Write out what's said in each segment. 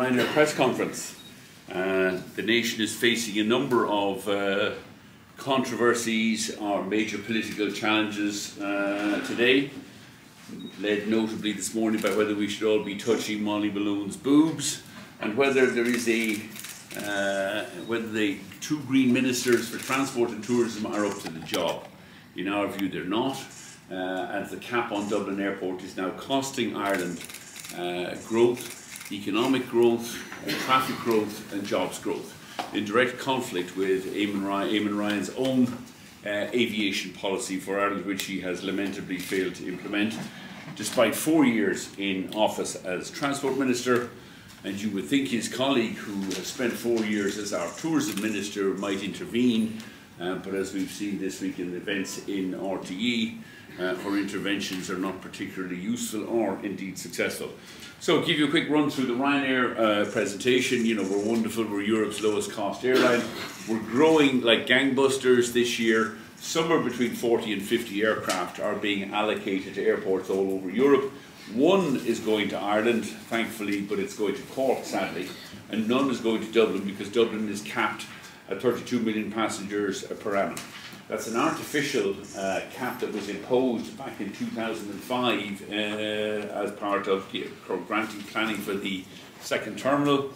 Ryanair press conference. The nation is facing a number of controversies or major political challenges today, led notably this morning by whether we should all be touching Molly Malone's boobs and whether there is whether the two green ministers for transport and tourism are up to the job. In our view, they're not, as the cap on Dublin Airport is now costing Ireland growth, economic growth, traffic growth and jobs growth, in direct conflict with Eamon Ryan's own aviation policy for Ireland, which he has lamentably failed to implement, despite 4 years in office as Transport Minister. And you would think his colleague, who has spent 4 years as our Tourism Minister, might intervene, but as we've seen this week in events in RTE, her interventions are not particularly useful or indeed successful. So I'll give you a quick run through the Ryanair presentation. You know, we're wonderful, we're Europe's lowest cost airline. We're growing like gangbusters this year. Somewhere between 40 and 50 aircraft are being allocated to airports all over Europe. One is going to Ireland, thankfully, but it's going to Cork, sadly, and none is going to Dublin because Dublin is capped at 32 million passengers per annum. That's an artificial cap that was imposed back in 2005 as part of granting planning for the second terminal.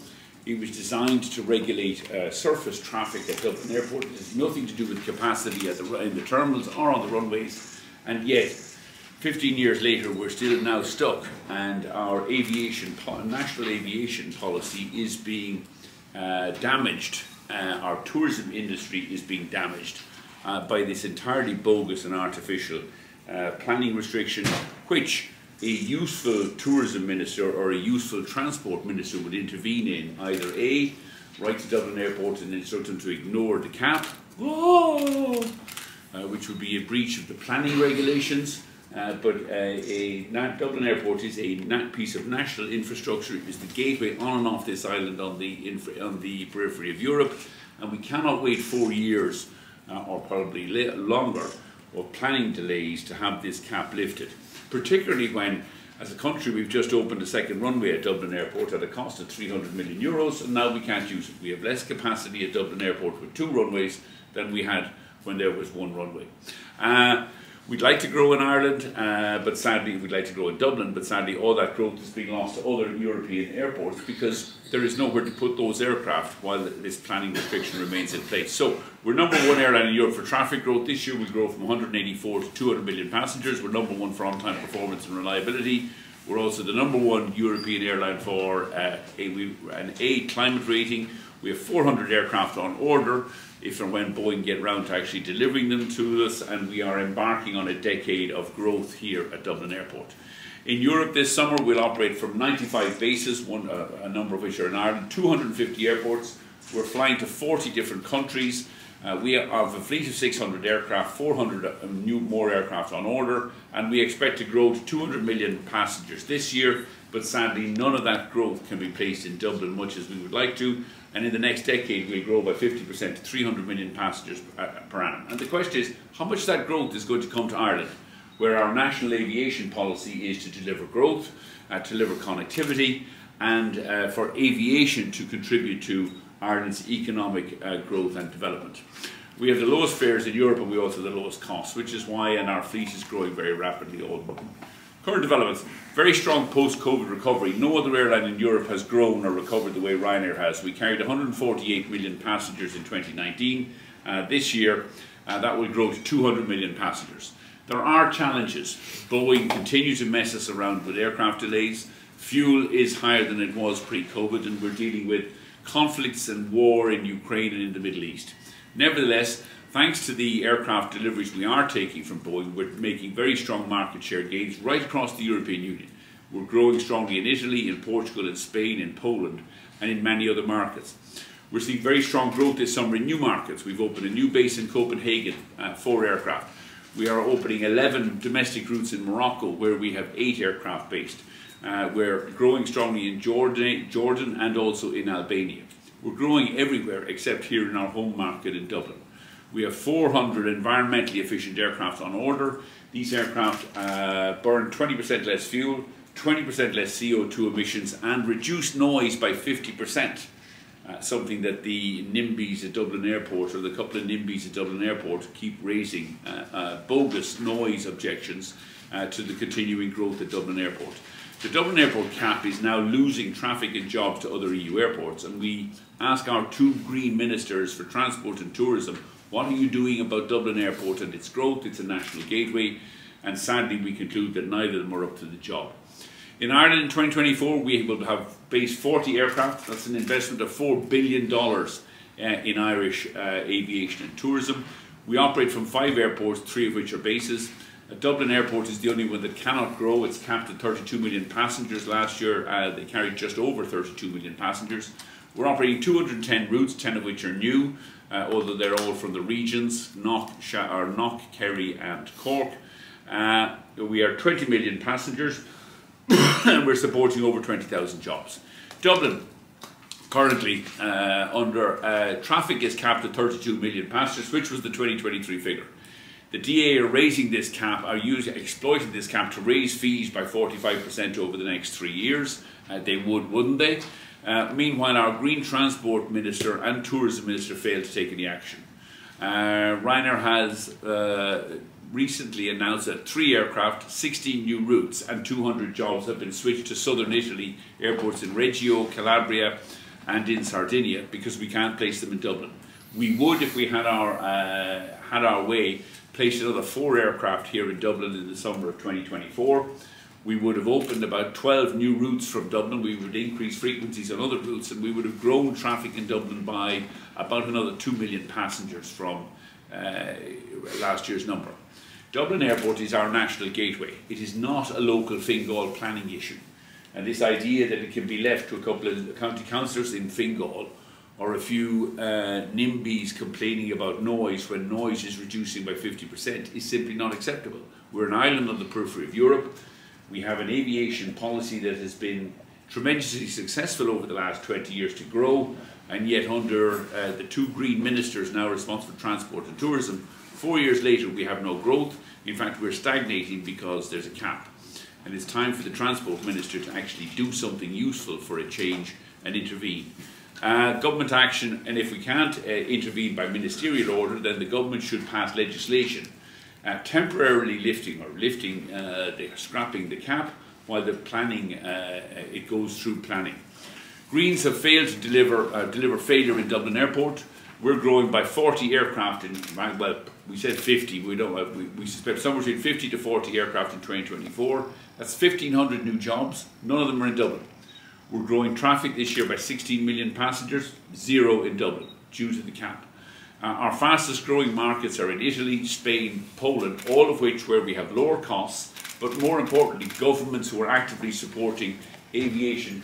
It was designed to regulate surface traffic at Dublin Airport. It has nothing to do with capacity in the terminals or on the runways, and yet 15 years later we're still now stuck, and our national aviation policy is being damaged. Our tourism industry is being damaged by this entirely bogus and artificial planning restriction, which a useful tourism minister or a useful transport minister would intervene in. Either A, write to Dublin Airport and instruct them to ignore the cap, which would be a breach of the planning regulations, but Dublin Airport is a piece of national infrastructure. It is the gateway on and off this island on the periphery of Europe, and we cannot wait 4 years or probably longer of planning delays to have this cap lifted, particularly when, as a country, we've just opened a second runway at Dublin Airport at a cost of €300 million, and now we can't use it. We have less capacity at Dublin Airport with 2 runways than we had when there was 1 runway. We'd like to grow in Ireland, but sadly, we'd like to grow in Dublin, but sadly all that growth is being lost to other European airports because there is nowhere to put those aircraft while this planning restriction remains in place. So we're #1 airline in Europe for traffic growth. This year we grow from 184 to 200 million passengers. We're #1 for on-time performance and reliability. We're also the #1 European airline for an A climate rating. We have 400 aircraft on order if and when Boeing get round to actually delivering them to us, and we are embarking on a decade of growth here at Dublin Airport. In Europe this summer we'll operate from 95 bases, a number of which are in Ireland, 250 airports. We're flying to 40 different countries. We have a fleet of 600 aircraft, 400 more aircraft on order, and we expect to grow to 200 million passengers this year, but sadly none of that growth can be placed in Dublin, much as we would like to, and in the next decade we'll grow by 50% to 300 million passengers per annum. And the question is, how much of that growth is going to come to Ireland, where our national aviation policy is to deliver growth, deliver connectivity, and for aviation to contribute to Ireland's economic growth and development. We have the lowest fares in Europe, and we also have the lowest costs, which is why our fleet is growing very rapidly. Current developments: very strong post-COVID recovery. No other airline in Europe has grown or recovered the way Ryanair has. We carried 148 million passengers in 2019. This year that will grow to 200 million passengers. There are challenges. Boeing continues to mess us around with aircraft delays. Fuel is higher than it was pre-COVID, and we're dealing with conflicts and war in Ukraine and in the Middle East. Nevertheless, thanks to the aircraft deliveries we are taking from Boeing, we're making very strong market share gains right across the European Union. We're growing strongly in Italy, in Portugal, in Spain, in Poland, and in many other markets. We're seeing very strong growth this summer in new markets. We've opened a new base in Copenhagen, 4 aircraft. We are opening 11 domestic routes in Morocco, where we have 8 aircraft based. We're growing strongly in Jordan and also in Albania. We're growing everywhere except here in our home market in Dublin. We have 400 environmentally efficient aircraft on order. These aircraft burn 20% less fuel, 20% less CO2 emissions and reduce noise by 50%. Something that the NIMBYs at Dublin Airport, or the couple of NIMBYs at Dublin Airport, keep raising bogus noise objections to the continuing growth at Dublin Airport. The Dublin Airport cap is now losing traffic and jobs to other EU airports, and we ask our two Green Ministers for Transport and Tourism, what are you doing about Dublin Airport and its growth? It's a national gateway, and sadly we conclude that neither of them are up to the job. In Ireland in 2024 we will have based 40 aircraft. That's an investment of $4 billion in Irish aviation and tourism. We operate from 5 airports, 3 of which are bases. Dublin Airport is the only one that cannot grow. It's capped at 32 million passengers last year. They carried just over 32 million passengers. We're operating 210 routes, 10 of which are new, although they're all from the regions, Knock, Kerry and Cork. We are 20 million passengers and we're supporting over 20,000 jobs. Dublin, currently under traffic is capped at 32 million passengers, which was the 2023 figure. The DA are raising this cap, exploiting this cap to raise fees by 45% over the next 3 years. They would, wouldn't they? Meanwhile, our Green Transport Minister and Tourism Minister failed to take any action. Ryanair has recently announced that 3 aircraft, 16 new routes and 200 jobs have been switched to southern Italy, airports in Reggio, Calabria and in Sardinia, because we can't place them in Dublin. We would, if we had our way, place another 4 aircraft here in Dublin in the summer of 2024. We would have opened about 12 new routes from Dublin. We would increase frequencies on other routes, and we would have grown traffic in Dublin by about another 2 million passengers from last year's number. Dublin Airport is our national gateway. It is not a local Fingal planning issue. And this idea that it can be left to a couple of county councillors in Fingal or a few NIMBYs complaining about noise when noise is reducing by 50% is simply not acceptable. We're an island on the periphery of Europe. We have an aviation policy that has been tremendously successful over the last 20 years to grow, and yet under the 2 Green Ministers now responsible for transport and tourism, 4 years later we have no growth. In fact, we're stagnating because there's a cap. And it's time for the Transport Minister to actually do something useful for a change and intervene. Government action, and if we can't intervene by ministerial order, then the government should pass legislation temporarily scrapping the cap while the planning, it goes through planning. Greens have failed to deliver failure in Dublin Airport. We're growing by 40 aircraft in, well, we said 50, we suspect somewhere between 50 to 40 aircraft in 2024. That's 1,500 new jobs, none of them are in Dublin. We're growing traffic this year by 16 million passengers, 0 in Dublin, due to the cap. Our fastest growing markets are in Italy, Spain, Poland, all of which where we have lower costs, but more importantly, governments who are actively supporting aviation.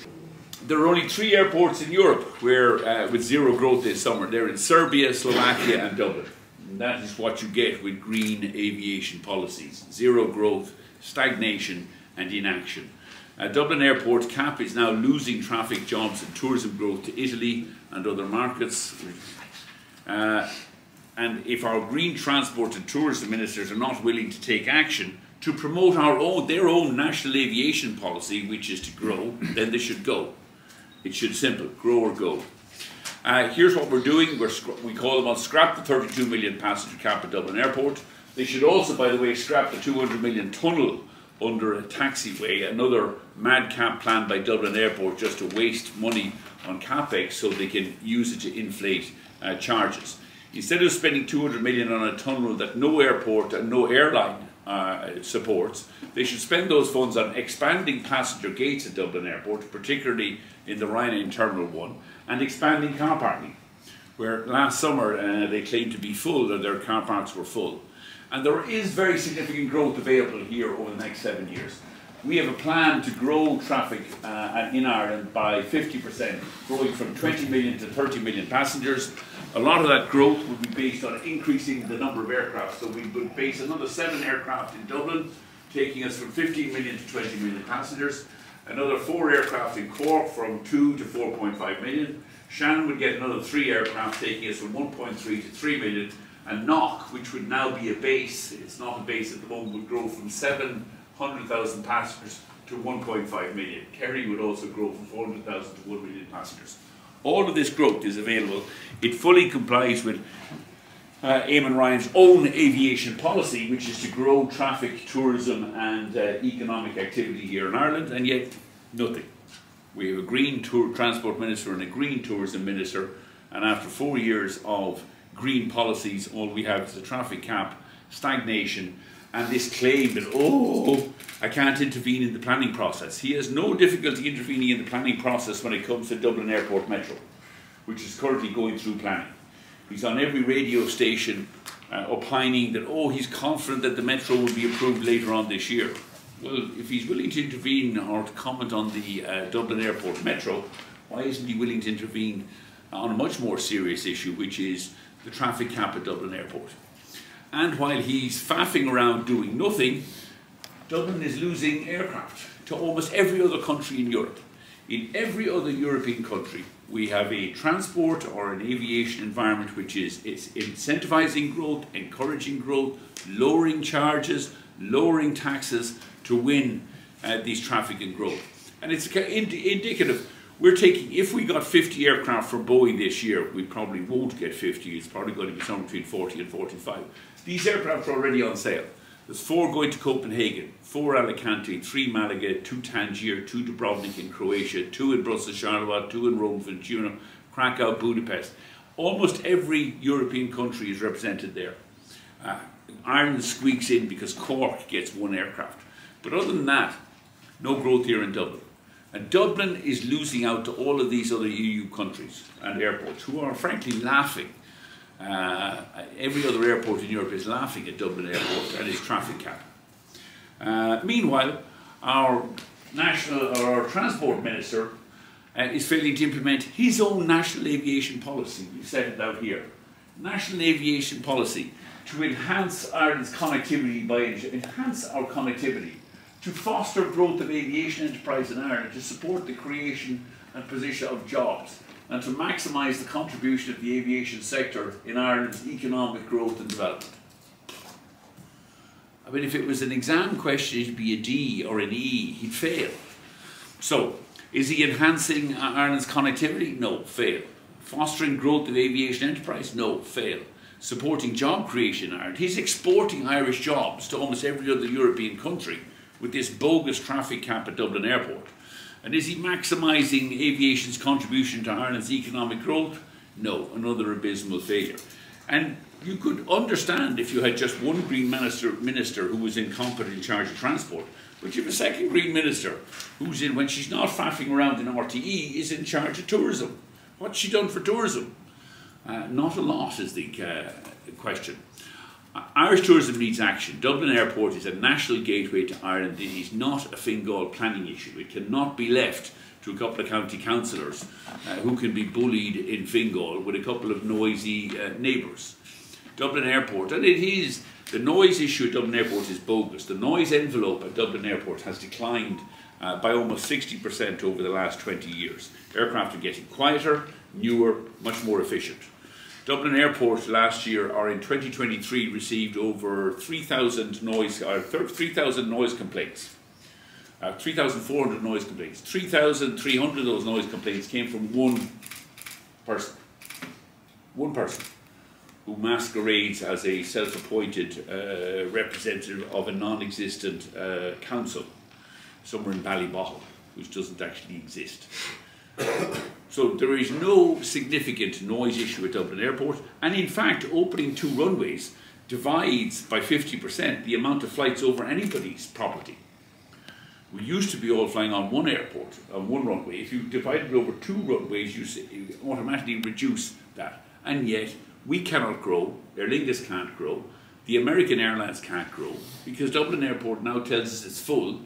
There are only 3 airports in Europe where, with 0 growth this summer. They're in Serbia, Slovakia and Dublin. And that is what you get with green aviation policies. 0 growth, stagnation and inaction. Dublin Airport cap is now losing traffic, jobs and tourism growth to Italy and other markets. And if our Green Transport and Tourism Ministers are not willing to take action to promote their own national aviation policy, which is to grow, then they should go. It should simple, grow or go. Here's what we're doing. We call them on scrap the 32 million passenger cap at Dublin Airport. They should also, by the way, scrap the 200 million tunnel under a taxiway, another madcap plan by Dublin Airport just to waste money on capex so they can use it to inflate charges. Instead of spending 200 million on a tunnel that no airport and no airline supports, they should spend those funds on expanding passenger gates at Dublin Airport, particularly in the Ryanair Terminal 1, and expanding car parking, where last summer they claimed to be full, or their car parks were full. And there is very significant growth available here over the next 7 years. We have a plan to grow traffic in Ireland by 50%, growing from 20 million to 30 million passengers. A lot of that growth would be based on increasing the number of aircraft. So we would base another 7 aircraft in Dublin, taking us from 15 million to 20 million passengers. Another 4 aircraft in Cork from 2 to 4.5 million. Shannon would get another 3 aircraft, taking us from 1.3 to 3 million. And Knock, which would now be a base, it's not a base at the moment, would grow from 700,000 passengers to 1.5 million. Kerry would also grow from 400,000 to 1 million passengers. All of this growth is available. It fully complies with Eamon Ryan's own aviation policy, which is to grow traffic, tourism and economic activity here in Ireland, and yet nothing. We have a green transport minister and a green tourism minister, and after 4 years of green policies, all we have is a traffic cap, stagnation, and this claim that, oh, I can't intervene in the planning process. He has no difficulty intervening in the planning process when it comes to Dublin Airport Metro, which is currently going through planning. He's on every radio station opining that, oh, he's confident that the Metro will be approved later on this year. Well, if he's willing to intervene or to comment on the Dublin Airport Metro, why isn't he willing to intervene on a much more serious issue, which is the traffic cap at Dublin Airport? And while he's faffing around doing nothing, Dublin is losing aircraft to almost every other country in Europe. In every other European country, we have a transport or an aviation environment which is incentivising growth, encouraging growth, lowering charges, lowering taxes to win these traffic and growth. And it's indicative. We're taking, if we got 50 aircraft from Boeing this year, we probably won't get 50, it's probably going to be somewhere between 40 and 45. These aircraft are already on sale. There's 4 going to Copenhagen, 4 Alicante, 3 Malaga, 2 Tangier, 2 Dubrovnik in Croatia, 2 in Brussels, Charleroi, 2 in Rome, Fiumicino, Krakow, Budapest. Almost every European country is represented there. Ireland squeaks in because Cork gets 1 aircraft. But other than that, no growth here in Dublin. And Dublin is losing out to all of these other EU countries and airports who are frankly laughing. Every other airport in Europe is laughing at Dublin Airport and its traffic cap. Meanwhile, our transport minister is failing to implement his own national aviation policy. We've set it out here. National aviation policy to enhance Ireland's connectivity enhance our connectivity, to foster growth of aviation enterprise in Ireland, to support the creation and position of jobs, and to maximise the contribution of the aviation sector in Ireland's economic growth and development. I mean, if it was an exam question, it'd be a D or an E, he'd fail. So, is he enhancing Ireland's connectivity? No, fail. Fostering growth of aviation enterprise? No, fail. Supporting job creation in Ireland? He's exporting Irish jobs to almost every other European country with this bogus traffic cap at Dublin Airport. And is he maximising aviation's contribution to Ireland's economic growth? No, another abysmal failure. And you could understand if you had just one Green minister who was incompetent in charge of transport, but you have a second Green minister who's in, when she's not faffing around in RTE, is in charge of tourism. What's she done for tourism? Not a lot is the question. Irish tourism needs action. Dublin Airport is a national gateway to Ireland. It is not a Fingal planning issue. It cannot be left to a couple of county councillors who can be bullied in Fingal with a couple of noisy neighbours. Dublin Airport, and it is, the noise issue at Dublin Airport is bogus. The noise envelope at Dublin Airport has declined by almost 60% over the last 20 years. Aircraft are getting quieter, newer, much more efficient. Dublin Airport last year, or in 2023, received over 3,000 noise complaints. 3,400 noise complaints. 3,300 of those noise complaints came from one person. One person who masquerades as a self-appointed representative of a non-existent council somewhere in Ballybottle, which doesn't actually exist. So there is no significant noise issue at Dublin Airport, and in fact opening 2 runways divides by 50% the amount of flights over anybody's property. We used to be all flying on one airport, on one runway. If you divide it over 2 runways, you automatically reduce that. And yet we cannot grow, Aer Lingus can't grow, the American airlines can't grow, because Dublin Airport now tells us it's full,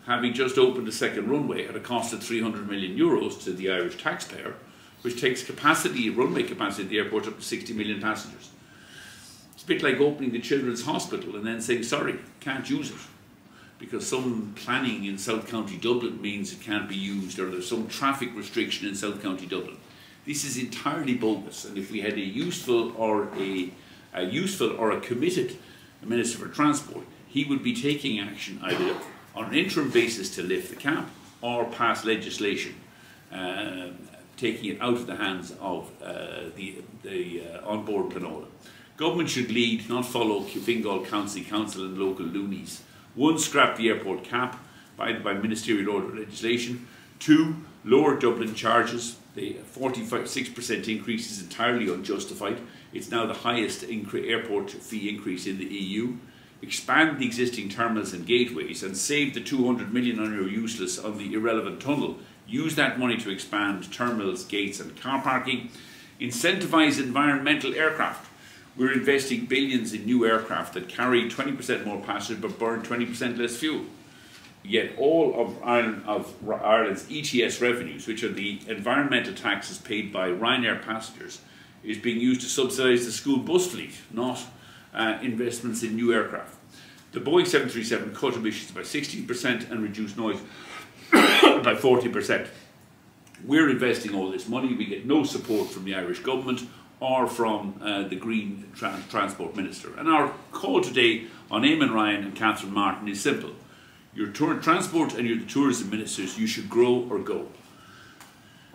having just opened a second runway at a cost of €300 million to the Irish taxpayer, which takes capacity, runway capacity of the airport up to 60 million passengers. It's a bit like opening the Children's Hospital and then saying, sorry, can't use it, because some planning in South County Dublin means it can't be used, or there's some traffic restriction in South County Dublin. This is entirely bogus, and if we had a useful or a committed Minister for Transport, he would be taking action either on an interim basis to lift the cap, or pass legislation taking it out of the hands of the on-board Planola. Government should lead, not follow Fingal County Council and local loonies. 1. Scrap the airport cap by ministerial order legislation. 2. Lower Dublin charges. The 46% increase is entirely unjustified. It's now the highest airport fee increase in the EU. Expand the existing terminals and gateways and save the 200 million euro useless on the irrelevant tunnel. Use that money to expand terminals, gates and car parking. Incentivise environmental aircraft. We're investing billions in new aircraft that carry 20% more passengers but burn 20% less fuel. Yet all of Ireland's ETS revenues, which are the environmental taxes paid by Ryanair passengers, is being used to subsidise the school bus fleet, not investments in new aircraft. The Boeing 737 cut emissions by 16% and reduced noise by 40%. We're investing all this money. We get no support from the Irish government or from the Green Transport Minister. And our call today on Eamon Ryan and Catherine Martin is simple. You're transport and you're the tourism ministers. You should grow or go.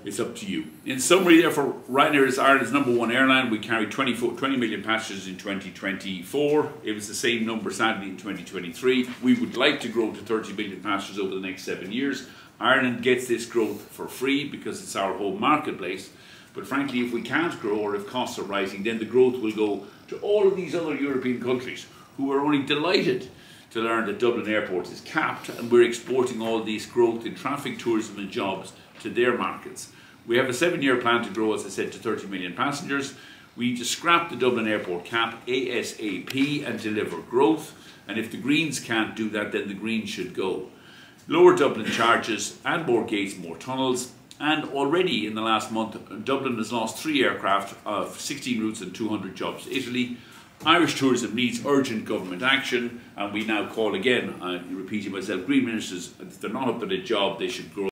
It's up to you. In summary, therefore, Ryanair is Ireland's #1 airline. We carried 20 million passengers in 2024. It was the same number, sadly, in 2023. We would like to grow to 30 million passengers over the next 7 years. Ireland gets this growth for free because it's our home marketplace. But frankly, if we can't grow or if costs are rising, then the growth will go to all of these other European countries who are only delighted to learn that Dublin Airport is capped and we're exporting all this growth in traffic, tourism and jobs to their markets. We have a 7-year plan to grow, as I said, to 30 million passengers. We need to scrap the Dublin Airport cap ASAP and deliver growth. And if the Greens can't do that, then the Greens should go. Lower Dublin charges, add more gates, more tunnels. And already in the last month, Dublin has lost 3 aircraft of 16 routes and 200 jobs to Italy. Irish tourism needs urgent government action, and we now call again, repeating myself, Green ministers, if they're not up to the job, they should grow.